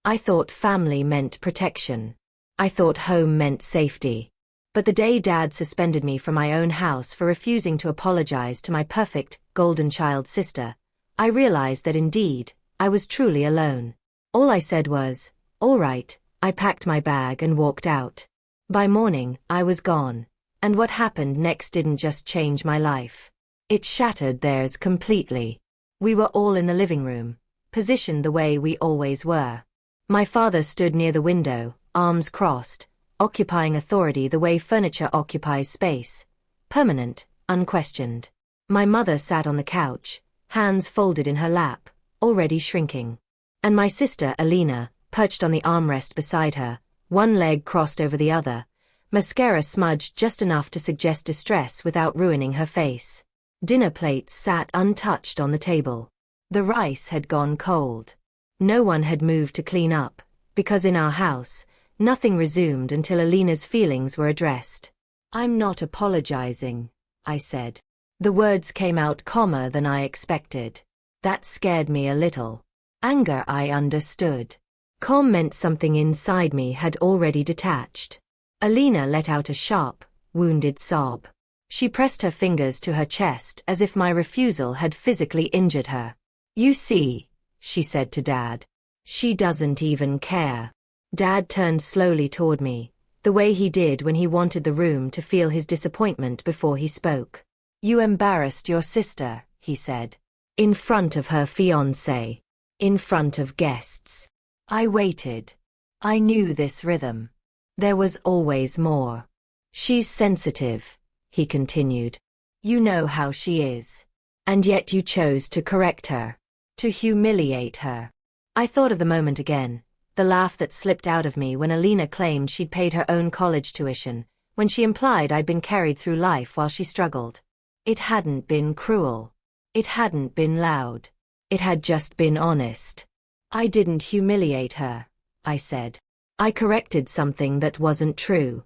I thought family meant protection. I thought home meant safety. But the day Dad suspended me from my own house for refusing to apologize to my perfect, golden child sister, I realized that indeed, I was truly alone. All I said was, "All right." I packed my bag and walked out. By morning, I was gone. And what happened next didn't just change my life. It shattered theirs completely. We were all in the living room, positioned the way we always were. My father stood near the window, arms crossed, occupying authority the way furniture occupies space. Permanent, unquestioned. My mother sat on the couch, hands folded in her lap, already shrinking. And my sister, Alina, perched on the armrest beside her, one leg crossed over the other, mascara smudged just enough to suggest distress without ruining her face. Dinner plates sat untouched on the table. The rice had gone cold. No one had moved to clean up, because in our house, nothing resumed until Alina's feelings were addressed. "I'm not apologizing," I said. The words came out calmer than I expected. That scared me a little. Anger, I understood. Calm meant something inside me had already detached. Alina let out a sharp, wounded sob. She pressed her fingers to her chest as if my refusal had physically injured her. "You see," she said to Dad. "She doesn't even care." Dad turned slowly toward me, the way he did when he wanted the room to feel his disappointment before he spoke. "You embarrassed your sister," he said. "In front of her fiancé. In front of guests." I waited. I knew this rhythm. There was always more. "She's sensitive," he continued. "You know how she is. And yet you chose to correct her. To humiliate her." I thought of the moment again, the laugh that slipped out of me when Alina claimed she'd paid her own college tuition, when she implied I'd been carried through life while she struggled. It hadn't been cruel. It hadn't been loud. It had just been honest. "I didn't humiliate her," I said. "I corrected something that wasn't true."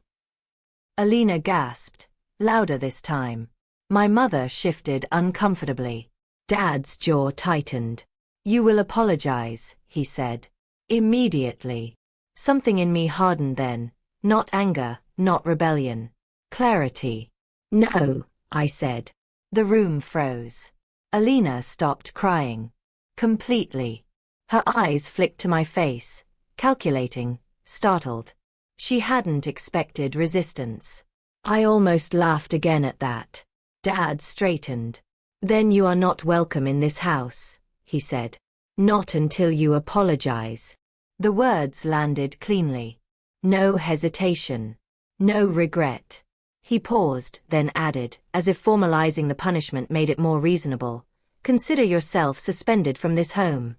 Alina gasped, louder this time. My mother shifted uncomfortably. Dad's jaw tightened. "You will apologize," he said. Immediately. Something in me hardened then, not anger, not rebellion. Clarity. "No," I said. The room froze. Alina stopped crying. Completely. Her eyes flicked to my face, calculating, startled. She hadn't expected resistance. I almost laughed again at that. Dad straightened. "Then you are not welcome in this house," he said. "Not until you apologize." The words landed cleanly. No hesitation. No regret. He paused, then added, as if formalizing the punishment made it more reasonable. "Consider yourself suspended from this home."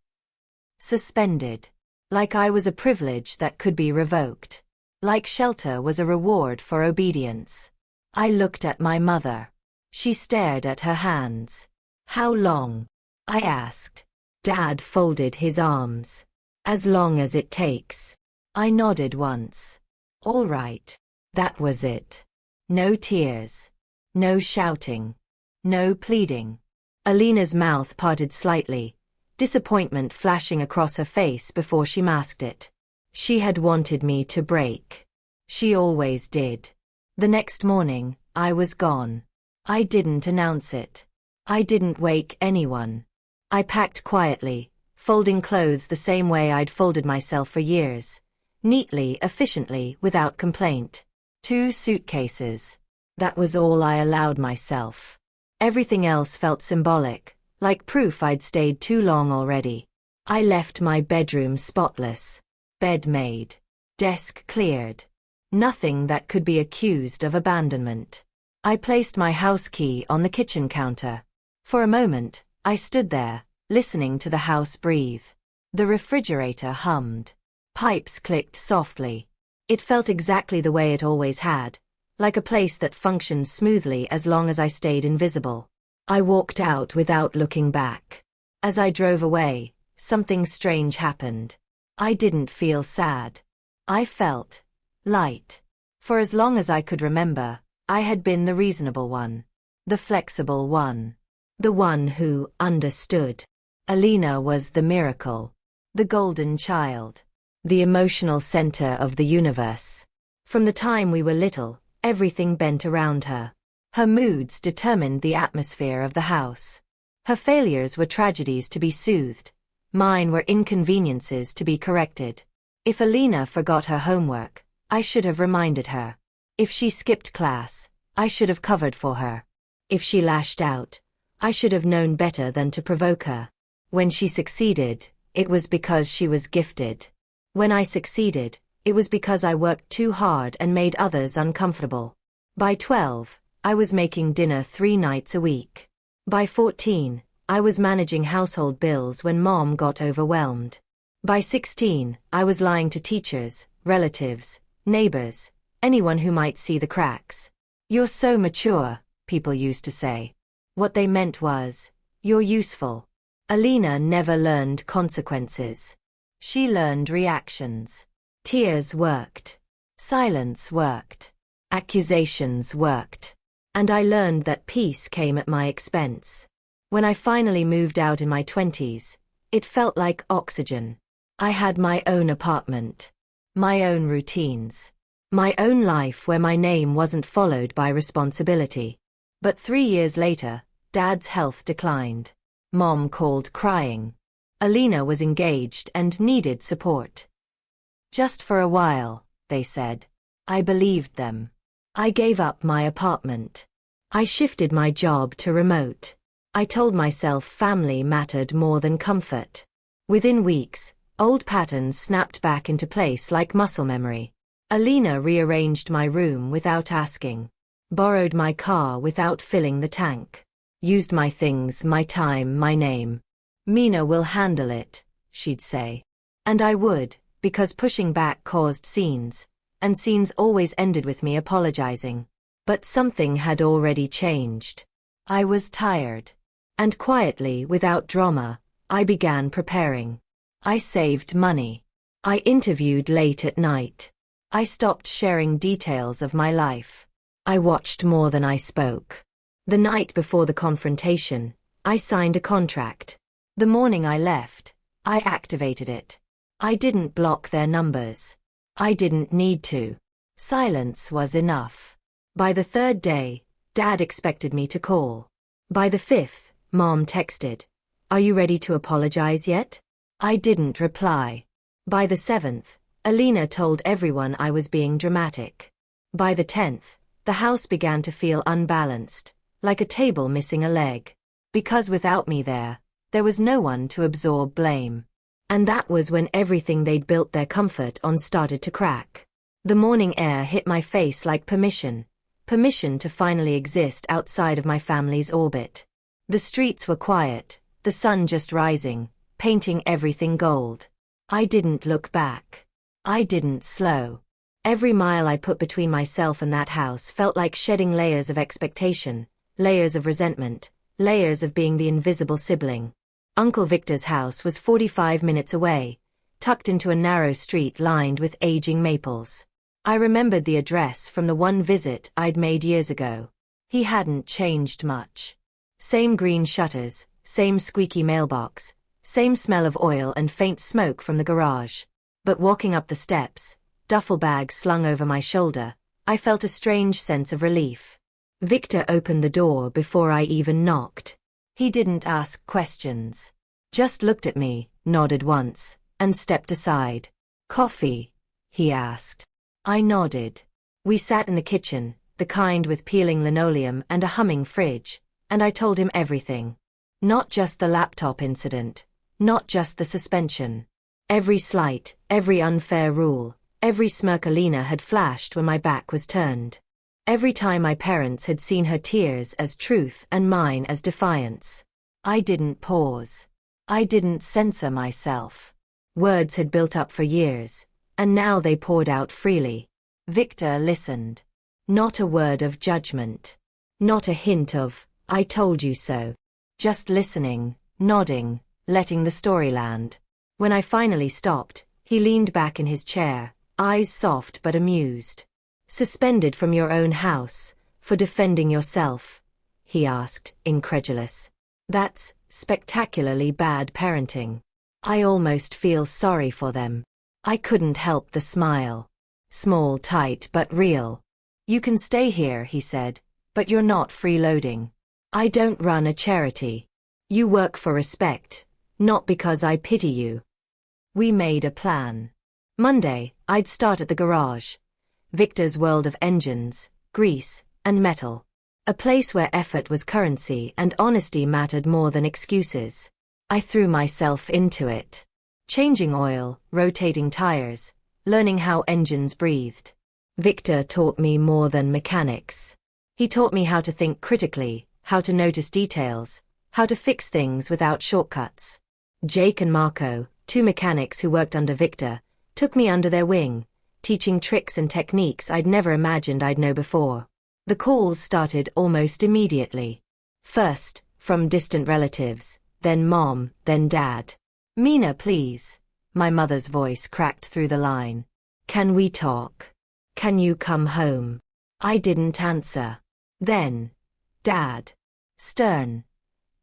Suspended. Like I was a privilege that could be revoked. Like shelter was a reward for obedience. I looked at my mother. She stared at her hands. "How long?" I asked. Dad folded his arms. "As long as it takes." I nodded once. All right. That was it. No tears. No shouting. No pleading. Alina's mouth parted slightly, disappointment flashing across her face before she masked it. She had wanted me to break. She always did. The next morning, I was gone. I didn't announce it. I didn't wake anyone. I packed quietly, folding clothes the same way I'd folded myself for years. Neatly, efficiently, without complaint. 2 suitcases. That was all I allowed myself. Everything else felt symbolic, like proof I'd stayed too long already. I left my bedroom spotless. Bed made. Desk cleared. Nothing that could be accused of abandonment. I placed my house key on the kitchen counter. For a moment, I stood there, listening to the house breathe. The refrigerator hummed. Pipes clicked softly. It felt exactly the way it always had, like a place that functioned smoothly as long as I stayed invisible. I walked out without looking back. As I drove away, something strange happened. I didn't feel sad. I felt light. For as long as I could remember, I had been the reasonable one. The flexible one. The one who understood. Alina was the miracle. The golden child. the emotional center of the universe. From the time we were little, everything bent around her. Her moods determined the atmosphere of the house. Her failures were tragedies to be soothed. Mine were inconveniences to be corrected. If Alina forgot her homework, I should have reminded her. If she skipped class, I should have covered for her. If she lashed out, I should have known better than to provoke her. When she succeeded, it was because she was gifted. When I succeeded, it was because I worked too hard and made others uncomfortable. By 12, I was making dinner 3 nights a week. By 14, I was managing household bills when Mom got overwhelmed. By 16, I was lying to teachers, relatives, neighbors, anyone who might see the cracks. "You're so mature," people used to say. What they meant was, "You're useful." Alina never learned consequences. She learned reactions. Tears worked. Silence worked. Accusations worked. And I learned that peace came at my expense. When I finally moved out in my 20s, it felt like oxygen. I had my own apartment. My own routines. My own life where my name wasn't followed by responsibility. But 3 years later, Dad's health declined. Mom called crying. Alina was engaged and needed support. Just for a while, they said. I believed them. I gave up my apartment. I shifted my job to remote. I told myself family mattered more than comfort. Within weeks, old patterns snapped back into place like muscle memory. Alina rearranged my room without asking. Borrowed my car without filling the tank. Used my things, my time, my name. "Mina will handle it," she'd say. And I would, because pushing back caused scenes, and scenes always ended with me apologizing. But something had already changed. I was tired. And quietly, without drama, I began preparing. I saved money. I interviewed late at night. I stopped sharing details of my life. I watched more than I spoke. The night before the confrontation, I signed a contract. The morning I left, I activated it. I didn't block their numbers. I didn't need to. Silence was enough. By the 3rd day, Dad expected me to call. By the 5th, Mom texted, "Are you ready to apologize yet?" I didn't reply. By the 7th, Alina told everyone I was being dramatic. By the 10th, the house began to feel unbalanced, like a table missing a leg. Because without me there was no one to absorb blame. And that was when everything they'd built their comfort on started to crack. The morning air hit my face like permission. Permission to finally exist outside of my family's orbit. The streets were quiet, the sun just rising, painting everything gold. I didn't look back. I didn't slow. Every mile I put between myself and that house felt like shedding layers of expectation, layers of resentment, layers of being the invisible sibling. Uncle Victor's house was 45 minutes away, tucked into a narrow street lined with aging maples. I remembered the address from the one visit I'd made years ago. He hadn't changed much. Same green shutters, same squeaky mailbox, same smell of oil and faint smoke from the garage. But walking up the steps, duffel bag slung over my shoulder, I felt a strange sense of relief. Victor opened the door before I even knocked. He didn't ask questions. Just looked at me, nodded once, and stepped aside. "Coffee?" he asked. I nodded. We sat in the kitchen, the kind with peeling linoleum and a humming fridge, and I told him everything. Not just the laptop incident. Not just the suspension. Every slight, every unfair rule, every smirk Alina had flashed when my back was turned. Every time my parents had seen her tears as truth and mine as defiance. I didn't pause. I didn't censor myself. Words had built up for years, and now they poured out freely. Victor listened. Not a word of judgment. Not a hint of, "I told you so." Just listening, nodding, letting the story land. When I finally stopped, he leaned back in his chair, eyes soft but amused. "Suspended from your own house, for defending yourself?" he asked, incredulous. "That's spectacularly bad parenting. I almost feel sorry for them." I couldn't help the smile. Small, tight, but real. You can stay here, he said, but you're not freeloading. I don't run a charity. You work for respect, not because I pity you. We made a plan. Monday, I'd start at the garage. Victor's world of engines, grease, and metal. A place where effort was currency and honesty mattered more than excuses. I threw myself into it. Changing oil, rotating tires, learning how engines breathed. Victor taught me more than mechanics. He taught me how to think critically, how to notice details, how to fix things without shortcuts. Jake and Marco, two mechanics who worked under Victor, took me under their wing, teaching tricks and techniques I'd never imagined I'd know before. The calls started almost immediately. First, from distant relatives, then Mom, then Dad. Mina, please. My mother's voice cracked through the line. Can we talk? Can you come home? I didn't answer. Then, Dad. Stern.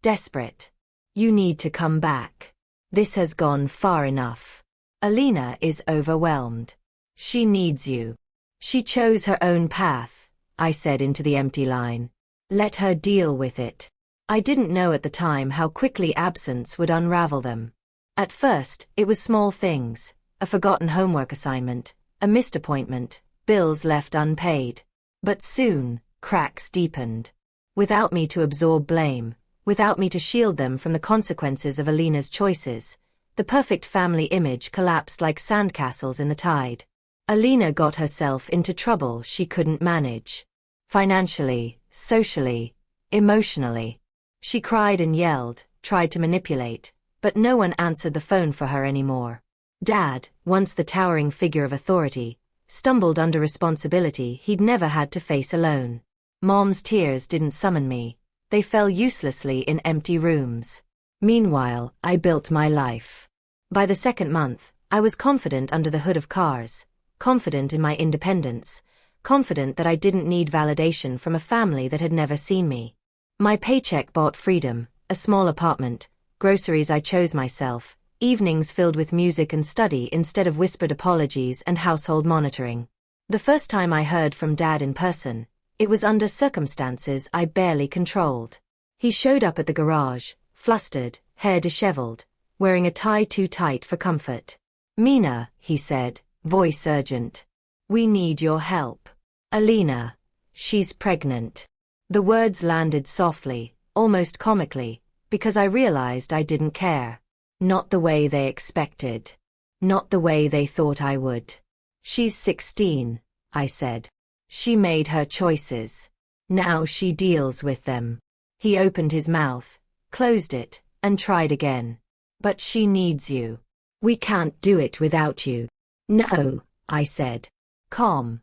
Desperate. You need to come back. This has gone far enough. Alina is overwhelmed. She needs you. She chose her own path, I said into the empty line. Let her deal with it. I didn't know at the time how quickly absence would unravel them. At first, it was small things, a forgotten homework assignment, a missed appointment, bills left unpaid. But soon, cracks deepened. Without me to absorb blame, without me to shield them from the consequences of Alina's choices, the perfect family image collapsed like sandcastles in the tide. Alina got herself into trouble she couldn't manage. Financially, socially, emotionally. She cried and yelled, tried to manipulate, but no one answered the phone for her anymore. Dad, once the towering figure of authority, stumbled under responsibility he'd never had to face alone. Mom's tears didn't summon me. They fell uselessly in empty rooms. Meanwhile, I built my life. By the second month, I was confident under the hood of cars, confident in my independence, confident that I didn't need validation from a family that had never seen me. My paycheck bought freedom, a small apartment, groceries I chose myself, evenings filled with music and study instead of whispered apologies and household monitoring. The first time I heard from Dad in person, it was under circumstances I barely controlled. He showed up at the garage, flustered, hair disheveled, wearing a tie too tight for comfort. Mina, he said, voice urgent. We need your help. Alina. She's pregnant. The words landed softly, almost comically, because I realized I didn't care. Not the way they expected. Not the way they thought I would. She's 16, I said. She made her choices. Now she deals with them. He opened his mouth, closed it, and tried again. But she needs you. We can't do it without you. No, I said. Calm.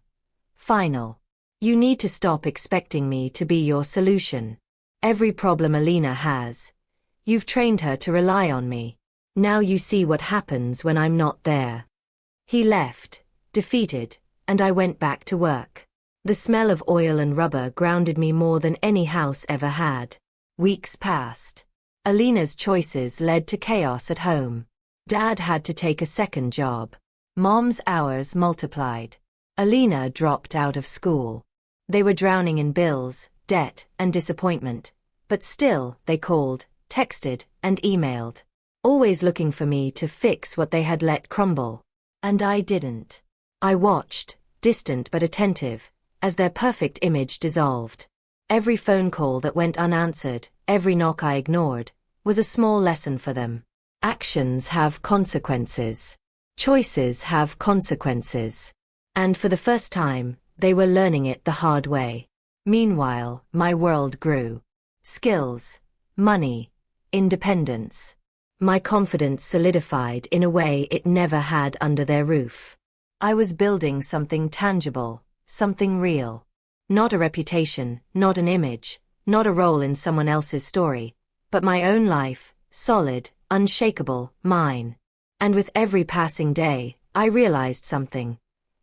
Final. You need to stop expecting me to be your solution. Every problem Alina has, you've trained her to rely on me. Now you see what happens when I'm not there. He left, defeated, and I went back to work. The smell of oil and rubber grounded me more than any house ever had. Weeks passed. Alina's choices led to chaos at home. Dad had to take a second job. Mom's hours multiplied. Alina dropped out of school. They were drowning in bills, debt, and disappointment. But still, they called, texted, and emailed. Always looking for me to fix what they had let crumble. And I didn't. I watched, distant but attentive, as their perfect image dissolved. Every phone call that went unanswered, every knock I ignored, was a small lesson for them. Actions have consequences. Choices have consequences. And for the first time, they were learning it the hard way. Meanwhile, my world grew. Skills, money, independence. My confidence solidified in a way it never had under their roof. I was building something tangible, something real. Not a reputation, not an image, not a role in someone else's story, but my own life, solid, unshakable, mine. And with every passing day, I realized something.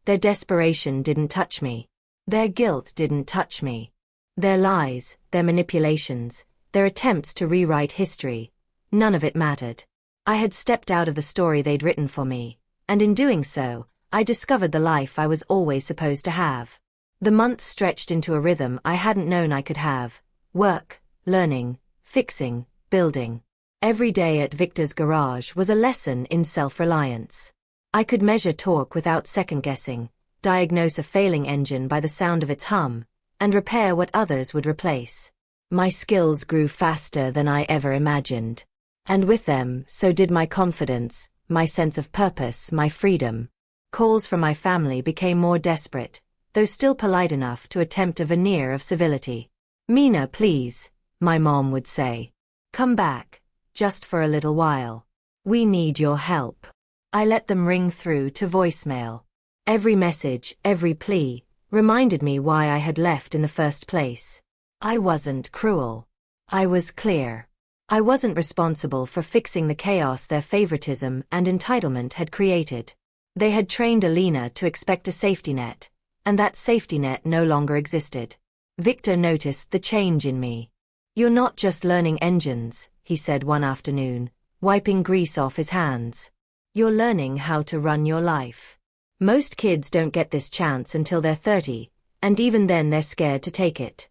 Their desperation didn't touch me. Their guilt didn't touch me. Their lies, their manipulations, their attempts to rewrite history, none of it mattered. I had stepped out of the story they'd written for me, And in doing so, I discovered the life I was always supposed to have. The months stretched into a rhythm I hadn't known I could have. Work, learning, fixing, building. Every day at Victor's garage was a lesson in self-reliance. I could measure torque without second-guessing, diagnose a failing engine by the sound of its hum, and repair what others would replace. My skills grew faster than I ever imagined. And with them, so did my confidence, my sense of purpose, my freedom. Calls from my family became more desperate, though still polite enough to attempt a veneer of civility. "Mina, please," my mom would say. "Come back, just for a little while. We need your help." I let them ring through to voicemail. Every message, every plea, reminded me why I had left in the first place. I wasn't cruel. I was clear. I wasn't responsible for fixing the chaos their favoritism and entitlement had created. They had trained Alina to expect a safety net, and that safety net no longer existed. Victor noticed the change in me. "You're not just learning engines," he said one afternoon, wiping grease off his hands. "You're learning how to run your life. Most kids don't get this chance until they're 30, and even then they're scared to take it."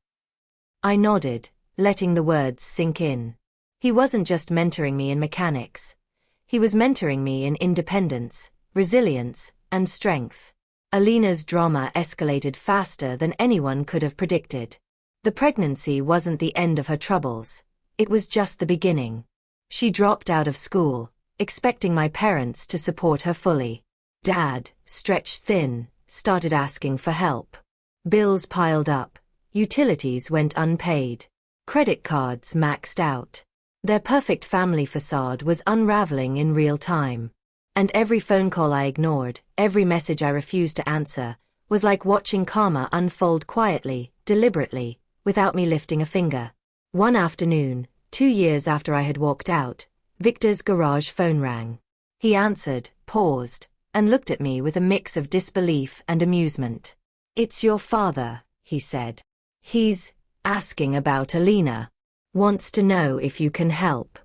I nodded, letting the words sink in. He wasn't just mentoring me in mechanics. He was mentoring me in independence, resilience, and strength. Alina's drama escalated faster than anyone could have predicted. The pregnancy wasn't the end of her troubles. It was just the beginning. She dropped out of school, expecting my parents to support her fully. Dad, stretched thin, started asking for help. Bills piled up. Utilities went unpaid. Credit cards maxed out. Their perfect family facade was unraveling in real time. And every phone call I ignored, every message I refused to answer, was like watching karma unfold quietly, deliberately, without me lifting a finger. One afternoon, 2 years after I had walked out, Victor's garage phone rang. He answered, paused, and looked at me with a mix of disbelief and amusement. "It's your father," he said. "He's asking about Alina. Wants to know if you can help."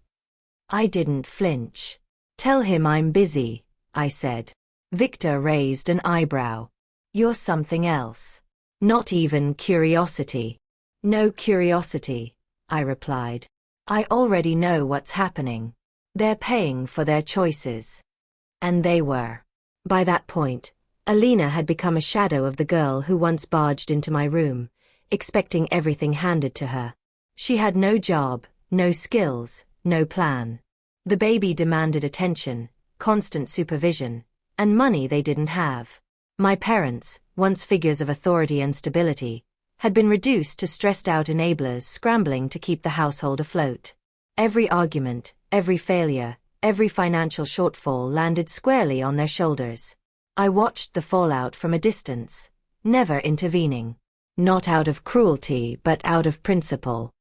I didn't flinch. "Tell him I'm busy," I said. Victor raised an eyebrow. "You're something else. Not even curiosity." "No curiosity," I replied. "I already know what's happening. They're paying for their choices." And they were. By that point, Alina had become a shadow of the girl who once barged into my room, expecting everything handed to her. She had no job, no skills, no plan. The baby demanded attention, constant supervision, and money they didn't have. My parents, once figures of authority and stability, had been reduced to stressed-out enablers scrambling to keep the household afloat. Every argument, every failure, every financial shortfall landed squarely on their shoulders. I watched the fallout from a distance, never intervening. Not out of cruelty but out of principle.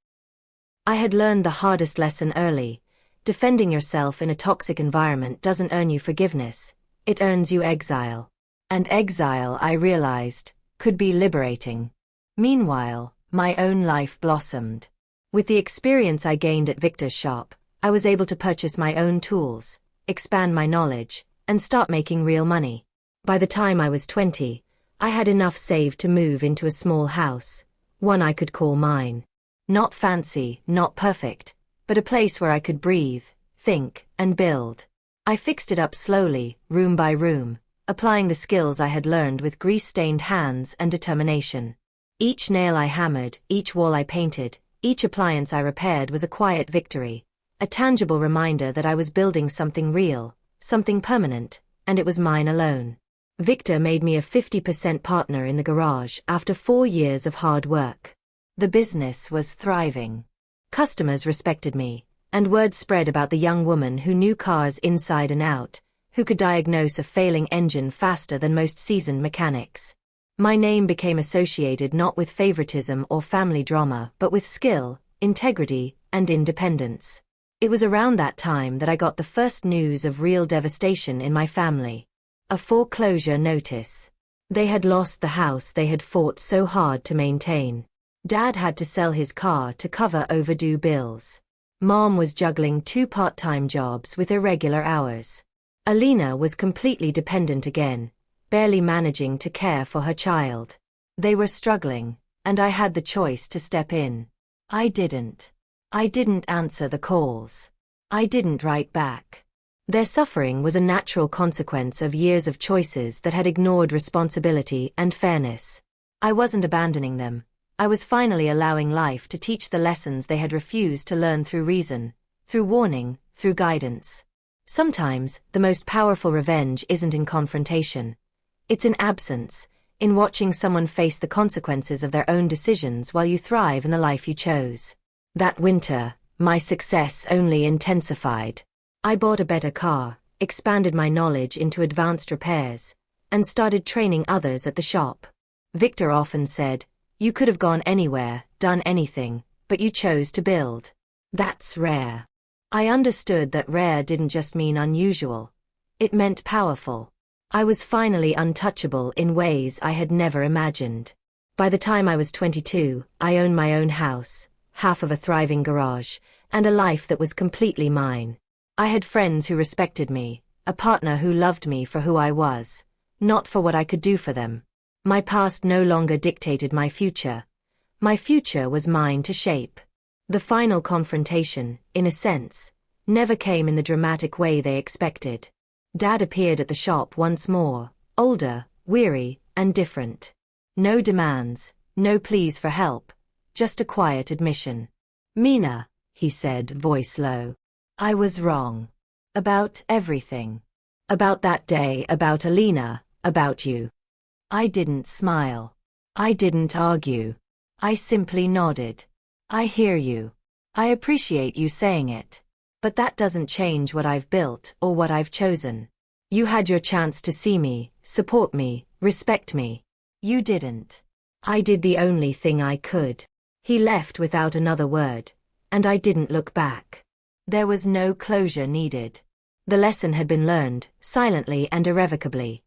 I had learned the hardest lesson early. Defending yourself in a toxic environment doesn't earn you forgiveness, it earns you exile. And exile, I realized, could be liberating. Meanwhile, my own life blossomed. With the experience I gained at Victor's shop, I was able to purchase my own tools, expand my knowledge, and start making real money. By the time I was 20, I had enough saved to move into a small house, one I could call mine. Not fancy, not perfect, but a place where I could breathe, think, and build. I fixed it up slowly, room by room, applying the skills I had learned with grease-stained hands and determination. Each nail I hammered, each wall I painted, each appliance I repaired was a quiet victory, a tangible reminder that I was building something real, something permanent, and it was mine alone. Victor made me a 50% partner in the garage after 4 years of hard work. The business was thriving. Customers respected me, and word spread about the young woman who knew cars inside and out, who could diagnose a failing engine faster than most seasoned mechanics. My name became associated not with favoritism or family drama but with skill, integrity, and independence. It was around that time that I got the first news of real devastation in my family. A foreclosure notice. They had lost the house they had fought so hard to maintain. Dad had to sell his car to cover overdue bills. Mom was juggling 2 part-time jobs with irregular hours. Alina was completely dependent again, barely managing to care for her child. They were struggling, and I had the choice to step in. I didn't. I didn't answer the calls. I didn't write back. Their suffering was a natural consequence of years of choices that had ignored responsibility and fairness. I wasn't abandoning them. I was finally allowing life to teach the lessons they had refused to learn through reason, through warning, through guidance. Sometimes, the most powerful revenge isn't in confrontation. It's in absence, in watching someone face the consequences of their own decisions while you thrive in the life you chose. That winter, my success only intensified. I bought a better car, expanded my knowledge into advanced repairs, and started training others at the shop. Victor often said, "You could have gone anywhere, done anything, but you chose to build. That's rare." I understood that rare didn't just mean unusual. It meant powerful. I was finally untouchable in ways I had never imagined. By the time I was 22, I owned my own house, half of a thriving garage, and a life that was completely mine. I had friends who respected me, a partner who loved me for who I was, not for what I could do for them. My past no longer dictated my future. My future was mine to shape. The final confrontation, in a sense, never came in the dramatic way they expected. Dad appeared at the shop once more, older, weary, and different. No demands, no pleas for help, just a quiet admission. "Mina," he said, voice low. "I was wrong. About everything. About that day, about Alina, about you." I didn't smile. I didn't argue. I simply nodded. "I hear you. I appreciate you saying it. But that doesn't change what I've built or what I've chosen. You had your chance to see me, support me, respect me. You didn't. I did the only thing I could." He left without another word, and I didn't look back. There was no closure needed. The lesson had been learned, silently and irrevocably.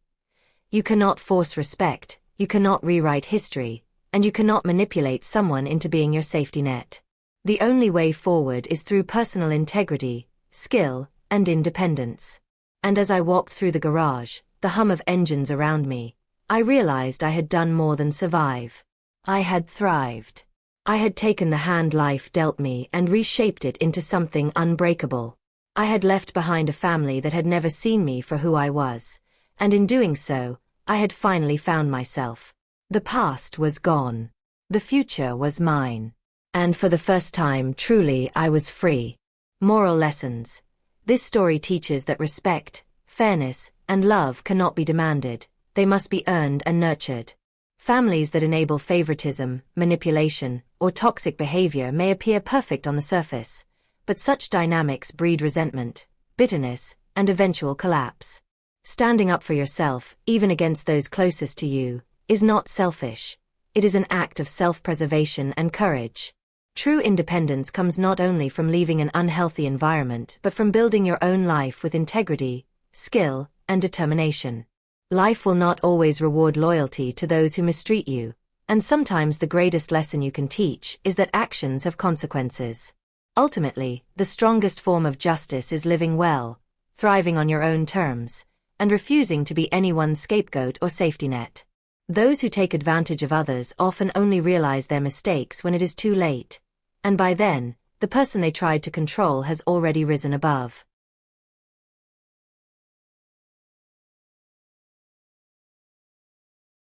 You cannot force respect, you cannot rewrite history, and you cannot manipulate someone into being your safety net. The only way forward is through personal integrity, skill, and independence. And as I walked through the garage, the hum of engines around me, I realized I had done more than survive. I had thrived. I had taken the hand life dealt me and reshaped it into something unbreakable. I had left behind a family that had never seen me for who I was, and in doing so, I had finally found myself. The past was gone. The future was mine. And for the first time, truly, I was free. Moral lessons. This story teaches that respect, fairness, and love cannot be demanded. They must be earned and nurtured. Families that enable favoritism, manipulation, or toxic behavior may appear perfect on the surface, but such dynamics breed resentment, bitterness, and eventual collapse. Standing up for yourself, even against those closest to you, is not selfish. It is an act of self-preservation and courage. True independence comes not only from leaving an unhealthy environment but from building your own life with integrity, skill, and determination. Life will not always reward loyalty to those who mistreat you, and sometimes the greatest lesson you can teach is that actions have consequences. Ultimately, the strongest form of justice is living well, thriving on your own terms, and refusing to be anyone's scapegoat or safety net. Those who take advantage of others often only realize their mistakes when it is too late, and by then, the person they tried to control has already risen above.